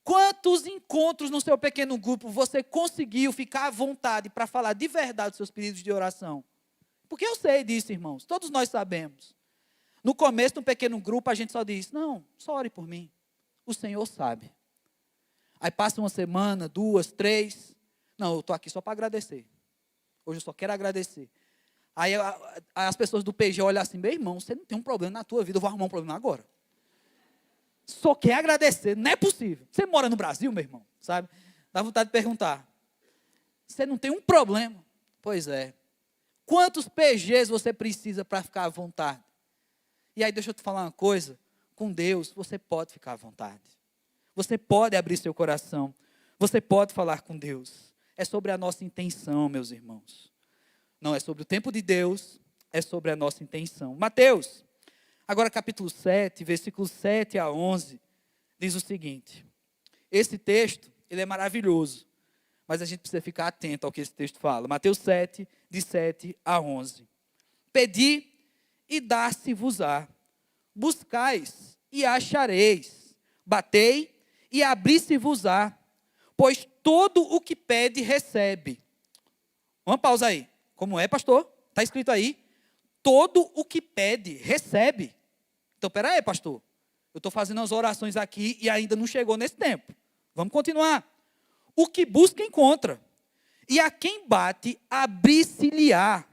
Quantos encontros no seu pequeno grupo você conseguiu ficar à vontade para falar de verdade os seus pedidos de oração? Porque eu sei disso, irmãos, todos nós sabemos. No começo, no pequeno grupo, a gente só diz, não, só ore por mim. O Senhor sabe. Aí passa uma semana, 2, 3. Não, eu estou aqui só para agradecer. Hoje eu só quero agradecer. Aí as pessoas do PG olham assim, meu irmão, você não tem um problema na tua vida, eu vou arrumar um problema agora. Só quer agradecer, não é possível. Você mora no Brasil, meu irmão, sabe? Dá vontade de perguntar. Você não tem um problema? Pois é. Quantos PGs você precisa para ficar à vontade? E aí deixa eu te falar uma coisa, com Deus você pode ficar à vontade. Você pode abrir seu coração, você pode falar com Deus. É sobre a nossa intenção, meus irmãos. Não é sobre o tempo de Deus, é sobre a nossa intenção. Mateus, agora capítulo 7, versículos 7 a 11, diz o seguinte. Esse texto, ele é maravilhoso, mas a gente precisa ficar atento ao que esse texto fala. Mateus 7, de 7 a 11. Pedi e dar-se-vos-á. Buscais e achareis. Batei e abri-se-vos-á. Pois todo o que pede, recebe. Uma pausa aí. Como é, pastor? Está escrito aí. Todo o que pede, recebe. Então, espera aí, pastor. Eu estou fazendo as orações aqui e ainda não chegou nesse tempo. Vamos continuar. O que busca, encontra. E a quem bate, abrir-se-lhe-á.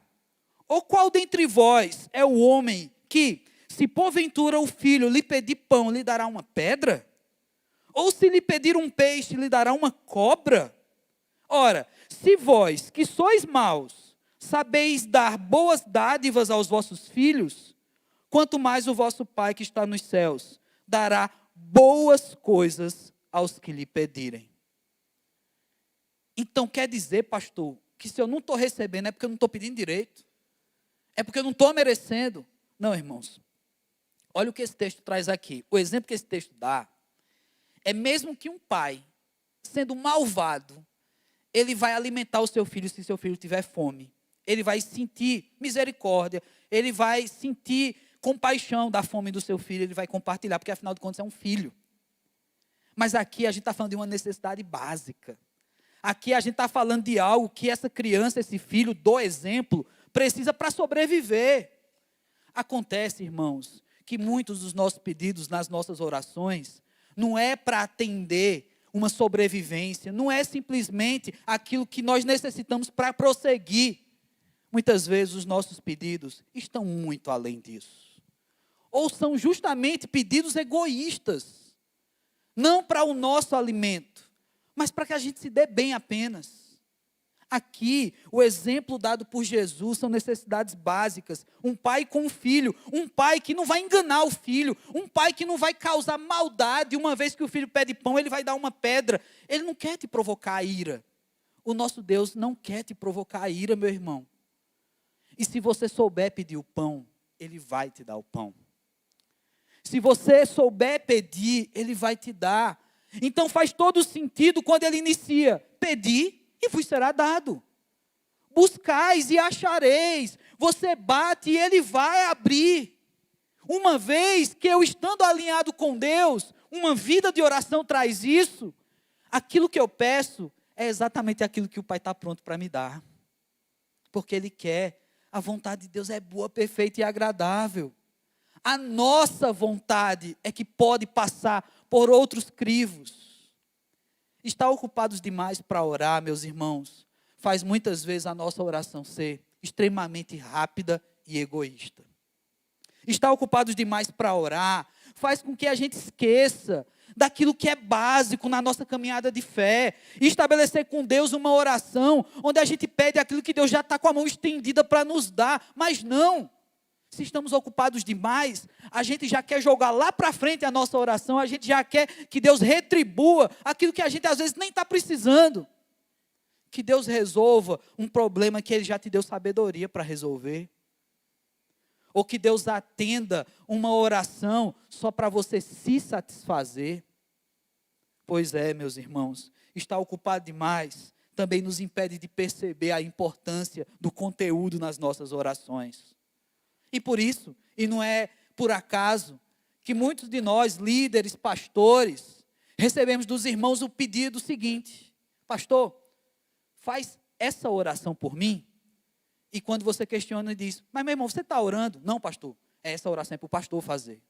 Ou qual dentre vós é o homem que, se porventura o filho lhe pedir pão, lhe dará uma pedra? Ou se lhe pedir um peixe, lhe dará uma cobra? Ora, se vós, que sois maus, sabeis dar boas dádivas aos vossos filhos, quanto mais o vosso Pai que está nos céus dará boas coisas aos que lhe pedirem. Então quer dizer, pastor, que se eu não estou recebendo é porque eu não estou pedindo direito? É porque eu não estou merecendo? Não, irmãos. Olha o que esse texto traz aqui. O exemplo que esse texto dá é mesmo que um pai, sendo malvado, ele vai alimentar o seu filho se seu filho tiver fome. Ele vai sentir misericórdia, ele vai sentir compaixão da fome do seu filho, ele vai compartilhar, porque afinal de contas é um filho. Mas aqui a gente está falando de uma necessidade básica. Aqui a gente está falando de algo que essa criança, esse filho, do exemplo, precisa para sobreviver. Acontece, irmãos, que muitos dos nossos pedidos nas nossas orações não é para atender uma sobrevivência, não é simplesmente aquilo que nós necessitamos para prosseguir. Muitas vezes os nossos pedidos estão muito além disso. Ou são justamente pedidos egoístas, não para o nosso alimento, mas para que a gente se dê bem apenas. Aqui, o exemplo dado por Jesus são necessidades básicas. Um pai com um filho, um pai que não vai enganar o filho, um pai que não vai causar maldade. Uma vez que o filho pede pão, ele vai dar uma pedra. Ele não quer te provocar a ira. O nosso Deus não quer te provocar a ira, meu irmão. E se você souber pedir o pão, Ele vai te dar o pão. Se você souber pedir, Ele vai te dar. Então faz todo sentido quando Ele inicia: pedi e vos será dado. Buscais e achareis. Você bate e Ele vai abrir. Uma vez que eu estando alinhado com Deus, uma vida de oração traz isso, aquilo que eu peço é exatamente aquilo que o Pai está pronto para me dar. Porque Ele quer. A vontade de Deus é boa, perfeita e agradável. A nossa vontade é que pode passar por outros crivos. Estar ocupados demais para orar, meus irmãos, faz muitas vezes a nossa oração ser extremamente rápida e egoísta. Estar ocupados demais para orar faz com que a gente esqueça daquilo que é básico na nossa caminhada de fé, e estabelecer com Deus uma oração, onde a gente pede aquilo que Deus já está com a mão estendida para nos dar, mas não, se estamos ocupados demais, a gente já quer jogar lá para frente a nossa oração, a gente já quer que Deus retribua aquilo que a gente às vezes nem está precisando, que Deus resolva um problema que Ele já te deu sabedoria para resolver, ou que Deus atenda uma oração só para você se satisfazer. Pois é, meus irmãos, estar ocupado demais também nos impede de perceber a importância do conteúdo nas nossas orações. E por isso, e não é por acaso, que muitos de nós, líderes, pastores, recebemos dos irmãos o pedido seguinte: pastor, faz essa oração por mim. E quando você questiona e diz: mas meu irmão, você está orando? Não, pastor, essa oração é para o pastor fazer.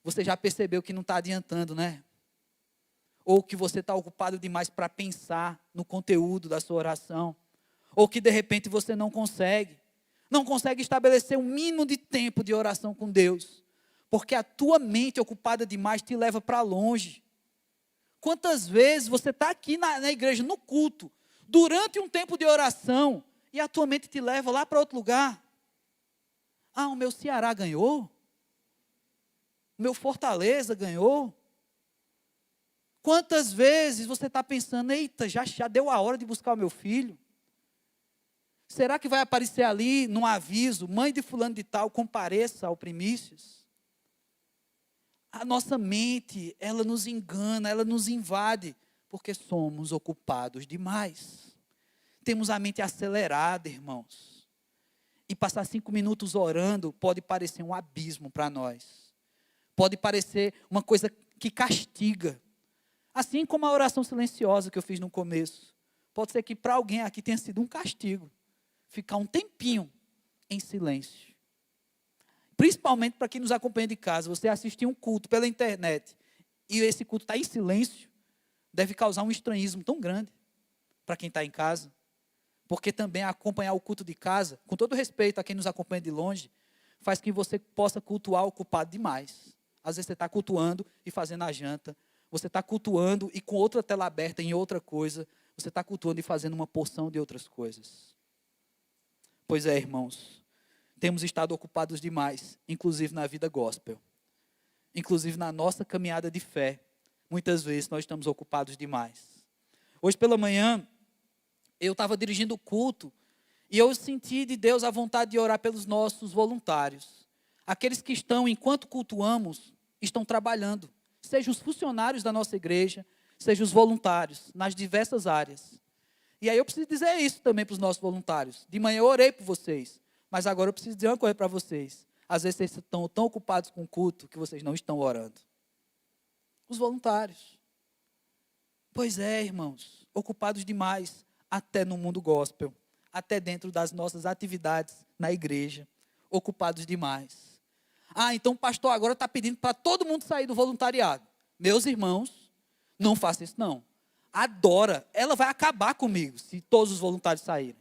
Você já percebeu que não está adiantando, né? Ou que você está ocupado demais para pensar no conteúdo da sua oração. Ou que de repente você não consegue estabelecer um mínimo de tempo de oração com Deus. Porque a tua mente ocupada demais te leva para longe. Quantas vezes você está aqui na igreja, no culto, durante um tempo de oração, e a tua mente te leva lá para outro lugar? Ah, o meu Ceará ganhou? O meu Fortaleza ganhou? Quantas vezes você está pensando: eita, já deu a hora de buscar o meu filho? Será que vai aparecer ali, num aviso: mãe de fulano de tal, compareça ao primícias? A nossa mente, ela nos engana, ela nos invade, porque somos ocupados demais. Temos a mente acelerada, irmãos. E passar 5 minutos orando pode parecer um abismo para nós. Pode parecer uma coisa que castiga. Assim como a oração silenciosa que eu fiz no começo. Pode ser que para alguém aqui tenha sido um castigo. Ficar um tempinho em silêncio. Principalmente para quem nos acompanha de casa. Você assistir um culto pela internet e esse culto está em silêncio, deve causar um estranhismo tão grande para quem está em casa. Porque também acompanhar o culto de casa, com todo respeito a quem nos acompanha de longe, faz que você possa cultuar ocupado demais. Às vezes você está cultuando e fazendo a janta. Você está cultuando e com outra tela aberta em outra coisa. Você está cultuando e fazendo uma porção de outras coisas. Pois é, irmãos. Temos estado ocupados demais, inclusive na vida gospel. Inclusive na nossa caminhada de fé. Muitas vezes nós estamos ocupados demais. Hoje pela manhã, eu estava dirigindo o culto e eu senti de Deus a vontade de orar pelos nossos voluntários. Aqueles que estão, enquanto cultuamos, estão trabalhando. Sejam os funcionários da nossa igreja, sejam os voluntários, nas diversas áreas. E aí eu preciso dizer isso também para os nossos voluntários. De manhã eu orei por vocês, mas agora eu preciso dizer uma coisa para vocês. Às vezes vocês estão tão ocupados com o culto que vocês não estão orando. Os voluntários. Pois é, irmãos, ocupados demais, até no mundo gospel, até dentro das nossas atividades na igreja, ocupados demais. Ah, então o pastor agora está pedindo para todo mundo sair do voluntariado. Meus irmãos, não faça isso não. Adora, ela vai acabar comigo se todos os voluntários saírem.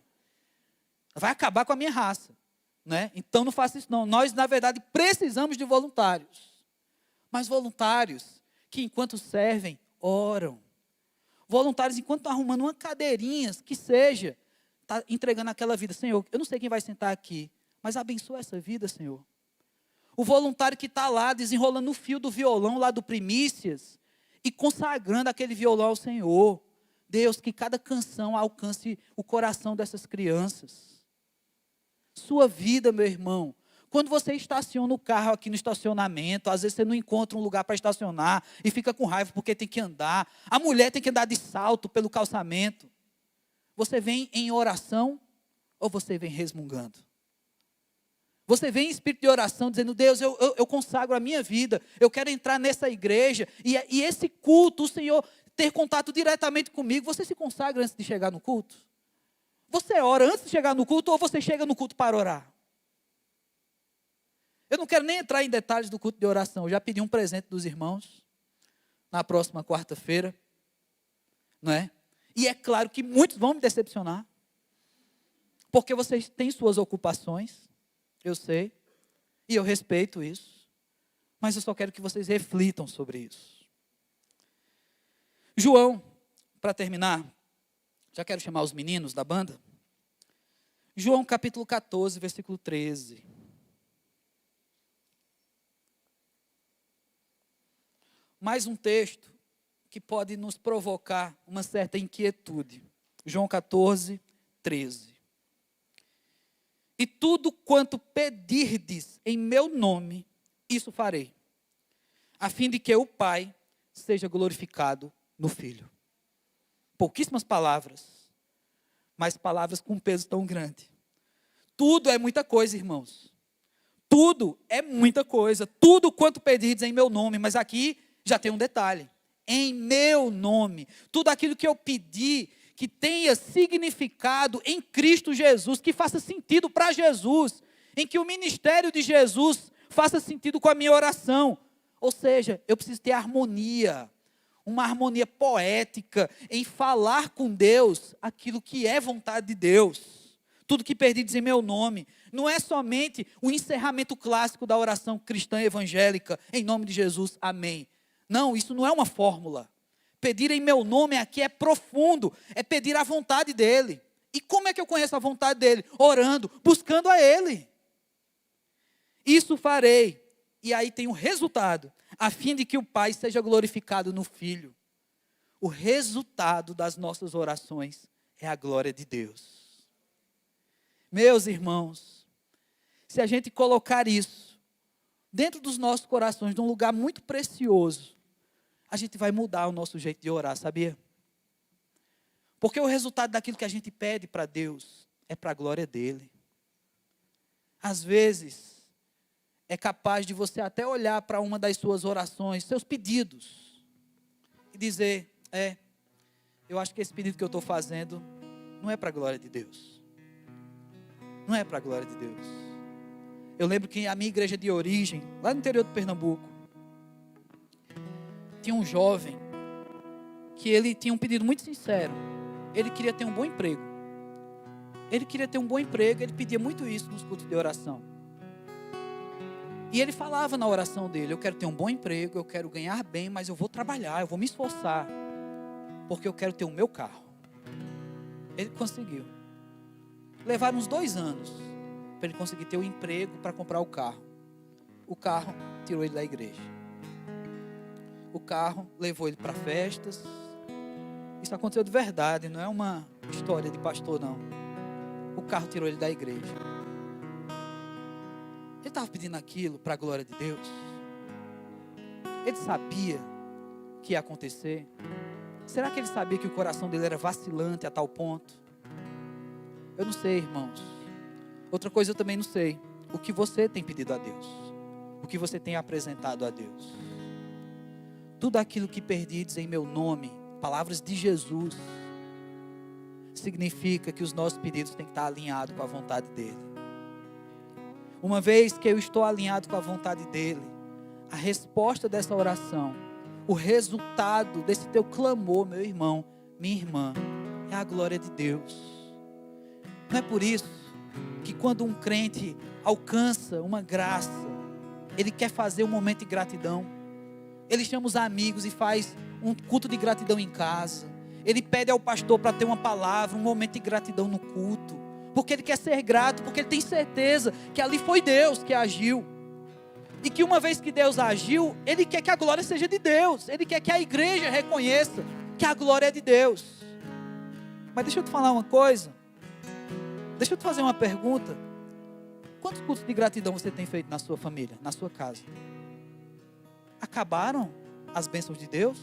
Vai acabar com a minha raça. Né? Então não faça isso não. Nós, na verdade, precisamos de voluntários. Mas voluntários que enquanto servem, oram. Voluntários enquanto estão arrumando uma cadeirinha, que seja, está entregando aquela vida. Senhor, eu não sei quem vai sentar aqui, mas abençoa essa vida, Senhor. O voluntário que está lá, desenrolando o fio do violão lá do Primícias, e consagrando aquele violão ao Senhor. Deus, que cada canção alcance o coração dessas crianças. Sua vida, meu irmão. Quando você estaciona o carro aqui no estacionamento, às vezes você não encontra um lugar para estacionar e fica com raiva porque tem que andar. A mulher tem que andar de salto pelo calçamento. Você vem em oração ou você vem resmungando? Você vem em espírito de oração dizendo, Deus, eu consagro a minha vida, eu quero entrar nessa igreja e esse culto, o Senhor ter contato diretamente comigo. Você se consagra antes de chegar no culto? Você ora antes de chegar no culto ou você chega no culto para orar? Eu não quero nem entrar em detalhes do culto de oração. Eu já pedi um presente dos irmãos na próxima quarta-feira, não é? E é claro que muitos vão me decepcionar, porque vocês têm suas ocupações, eu sei, e eu respeito isso, mas eu só quero que vocês reflitam sobre isso. João, para terminar, já quero chamar os meninos da banda. João capítulo 14, versículo 13. Mais um texto que pode nos provocar uma certa inquietude. João 14, 13. E tudo quanto pedirdes em meu nome, isso farei, a fim de que o Pai seja glorificado no Filho. Pouquíssimas palavras, mas palavras com peso tão grande. Tudo é muita coisa, irmãos. Tudo é muita coisa. Tudo quanto pedirdes em meu nome, mas aqui já tem um detalhe. Em meu nome. Tudo aquilo que eu pedi, que tenha significado em Cristo Jesus, que faça sentido para Jesus, em que o ministério de Jesus faça sentido com a minha oração. Ou seja, eu preciso ter harmonia, uma harmonia poética em falar com Deus aquilo que é vontade de Deus. Tudo que perdides em meu nome. Não é somente o encerramento clássico da oração cristã evangélica, em nome de Jesus, amém. Não, isso não é uma fórmula. Pedir em meu nome aqui é profundo, é pedir a vontade dEle. E como é que eu conheço a vontade dEle? Orando, buscando a Ele. Isso farei, e aí tem um resultado, a fim de que o Pai seja glorificado no Filho. O resultado das nossas orações é a glória de Deus. Meus irmãos, se a gente colocar isso dentro dos nossos corações, num lugar muito precioso, a gente vai mudar o nosso jeito de orar, sabia? Porque o resultado daquilo que a gente pede para Deus é para a glória dEle. Às vezes, é capaz de você até olhar para uma das suas orações, seus pedidos, e dizer, eu acho que esse pedido que eu estou fazendo não é para a glória de Deus. Não é para a glória de Deus. Eu lembro que a minha igreja de origem, lá no interior de Pernambuco, tinha um jovem que ele tinha um pedido muito sincero. Ele queria ter um bom emprego. Ele queria ter um bom emprego, ele pedia muito isso nos cultos de oração. E ele falava na oração dele: eu quero ter um bom emprego, eu quero ganhar bem, mas eu vou trabalhar, eu vou me esforçar, porque eu quero ter o meu carro. Ele conseguiu. Levaram uns 2 anos para ele conseguir ter o emprego para comprar o carro. O carro tirou ele da igreja. O carro levou ele para festas. Isso aconteceu de verdade, não é uma história de pastor, não. O carro tirou ele da igreja. Ele estava pedindo aquilo para a glória de Deus. Ele sabia que ia acontecer. Será que ele sabia que o coração dele era vacilante a tal ponto? Eu não sei, irmãos. Outra coisa eu também não sei. O que você tem pedido a Deus? O que você tem apresentado a Deus? Tudo aquilo que perdides em meu nome, palavras de Jesus, significa que os nossos pedidos têm que estar alinhados com a vontade dEle. Uma vez que eu estou alinhado com a vontade dEle, a resposta dessa oração, o resultado desse teu clamor, meu irmão, minha irmã, é a glória de Deus. Não é por isso que quando um crente alcança uma graça, ele quer fazer um momento de gratidão. Ele chama os amigos e faz um culto de gratidão em casa. Ele pede ao pastor para ter uma palavra, um momento de gratidão no culto. Porque ele quer ser grato, porque ele tem certeza que ali foi Deus que agiu. E que uma vez que Deus agiu, ele quer que a glória seja de Deus. Ele quer que a igreja reconheça que a glória é de Deus. Mas deixa eu te falar uma coisa. Deixa eu te fazer uma pergunta. Quantos cultos de gratidão você tem feito na sua família, na sua casa? Acabaram as bênçãos de Deus?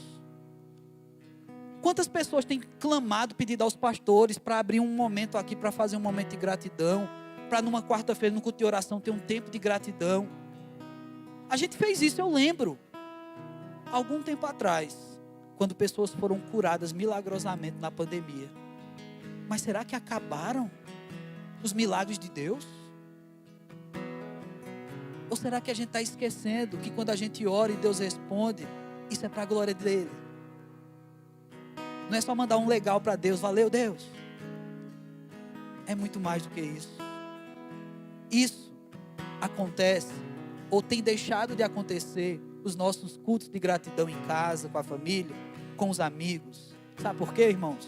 Quantas pessoas têm clamado, pedido aos pastores para abrir um momento aqui, para fazer um momento de gratidão, para numa quarta-feira, no culto de oração, ter um tempo de gratidão? A gente fez isso, eu lembro, algum tempo atrás, quando pessoas foram curadas milagrosamente na pandemia. Mas será que acabaram os milagres de Deus? Ou será que a gente está esquecendo que quando a gente ora e Deus responde, isso é para a glória dele? Não é só mandar um legal para Deus, valeu Deus. É muito mais do que isso. Isso acontece, ou tem deixado de acontecer, os nossos cultos de gratidão em casa, com a família, com os amigos. Sabe por quê, irmãos?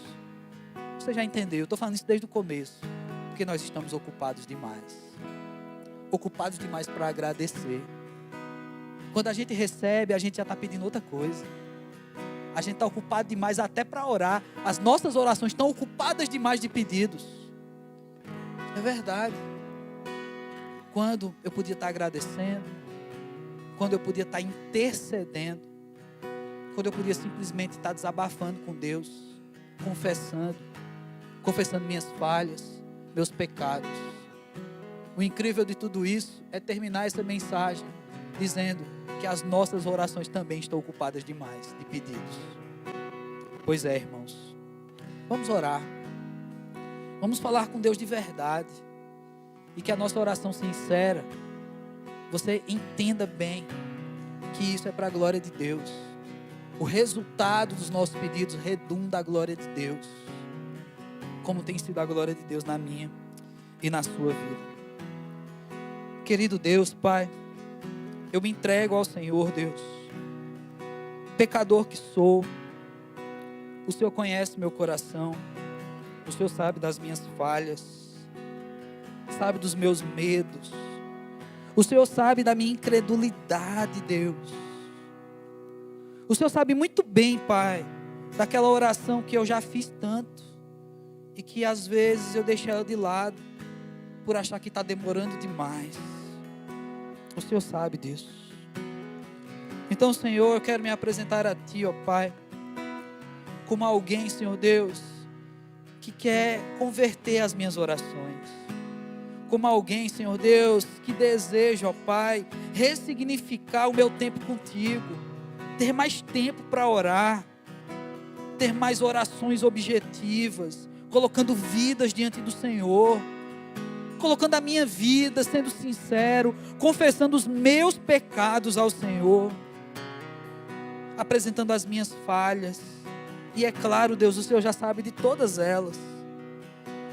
Você já entendeu, eu estou falando isso desde o começo. Porque nós estamos ocupados demais. Ocupados demais para agradecer. Quando a gente recebe, a gente já está pedindo outra coisa. A gente está ocupado demais até para orar. As nossas orações estão ocupadas demais de pedidos. É verdade. Quando eu podia estar agradecendo, quando eu podia estar intercedendo, quando eu podia simplesmente estar desabafando com Deus, confessando minhas falhas, meus pecados. O incrível de tudo isso é terminar essa mensagem dizendo que as nossas orações também estão ocupadas demais de pedidos. Pois é, irmãos, vamos orar, vamos falar com Deus de verdade, e que a nossa oração sincera, você entenda bem que isso é para a glória de Deus. O resultado dos nossos pedidos redunda a glória de Deus, como tem sido a glória de Deus na minha e na sua vida. Querido Deus, Pai, eu me entrego ao Senhor, Deus. Pecador que sou, o Senhor conhece meu coração, o Senhor sabe das minhas falhas, sabe dos meus medos, o Senhor sabe da minha incredulidade, Deus. O Senhor sabe muito bem, Pai, daquela oração que eu já fiz tanto, e que às vezes eu deixei ela de lado, por achar que está demorando demais. O Senhor sabe disso. Então, Senhor, eu quero me apresentar a Ti, ó Pai, como alguém, Senhor Deus, que quer converter as minhas orações. Como alguém, Senhor Deus, que deseja, ó Pai, ressignificar o meu tempo contigo, ter mais tempo para orar, ter mais orações objetivas, colocando vidas diante do Senhor, colocando a minha vida, sendo sincero, confessando os meus pecados ao Senhor, apresentando as minhas falhas. E é claro, Deus, o Senhor já sabe de todas elas,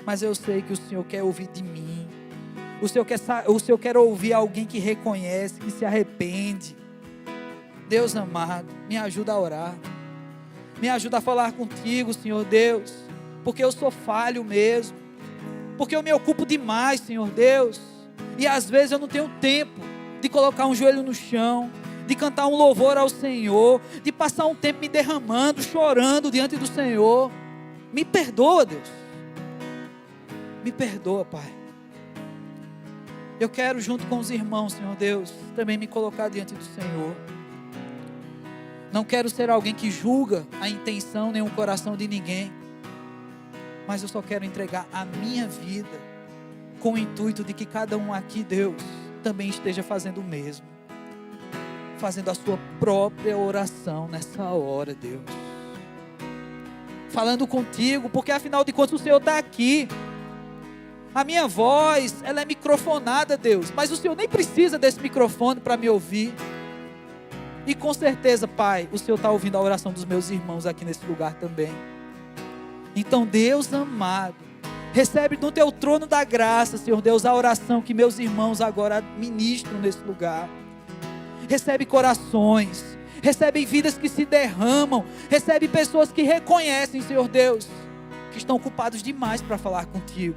mas eu sei que o Senhor quer ouvir de mim, O Senhor quer ouvir alguém que reconhece, que se arrepende. Deus amado, me ajuda a orar. Me ajuda a falar contigo, Senhor Deus. Porque eu sou falho mesmo. Porque eu me ocupo demais, Senhor Deus. E às vezes eu não tenho tempo de colocar um joelho no chão, de cantar um louvor ao Senhor, de passar um tempo me derramando, chorando diante do Senhor. Me perdoa, Deus. Me perdoa, Pai. Eu quero, junto com os irmãos, Senhor Deus, também me colocar diante do Senhor. Não quero ser alguém que julga a intenção nem o coração de ninguém, mas eu só quero entregar a minha vida com o intuito de que cada um aqui, Deus, também esteja fazendo o mesmo, fazendo a sua própria oração nessa hora, Deus, falando contigo, porque afinal de contas o Senhor está aqui. A minha voz, ela é microfonada, Deus, mas o Senhor nem precisa desse microfone para me ouvir. E com certeza, Pai, o Senhor está ouvindo a oração dos meus irmãos aqui nesse lugar também. Então, Deus amado, recebe no teu trono da graça, Senhor Deus, a oração que meus irmãos agora ministram nesse lugar. Recebe corações, recebe vidas que se derramam, recebe pessoas que reconhecem, Senhor Deus, que estão ocupados demais para falar contigo,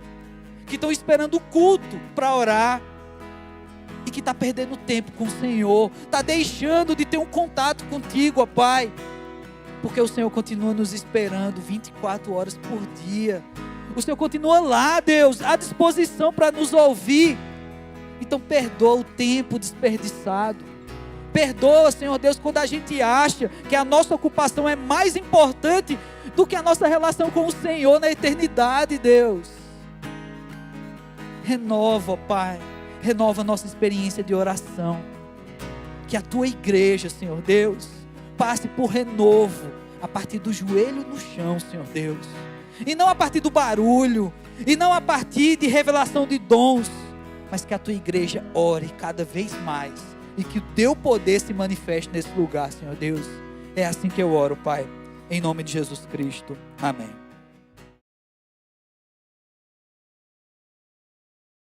que estão esperando o culto para orar, e que está perdendo tempo com o Senhor, está deixando de ter um contato contigo, ó Pai, porque o Senhor continua nos esperando 24 horas por dia. O Senhor continua lá, Deus, à disposição para nos ouvir. Então perdoa o tempo desperdiçado. Perdoa, Senhor Deus, quando a gente acha que a nossa ocupação é mais importante do que a nossa relação com o Senhor na eternidade, Deus. Renova, ó Pai. Renova a nossa experiência de oração. Que a tua igreja, Senhor Deus, passe por renovo a partir do joelho no chão, Senhor Deus. E não a partir do barulho, e não a partir de revelação de dons, mas que a tua igreja ore cada vez mais e que o teu poder se manifeste nesse lugar, Senhor Deus. É assim que eu oro, Pai, em nome de Jesus Cristo. Amém.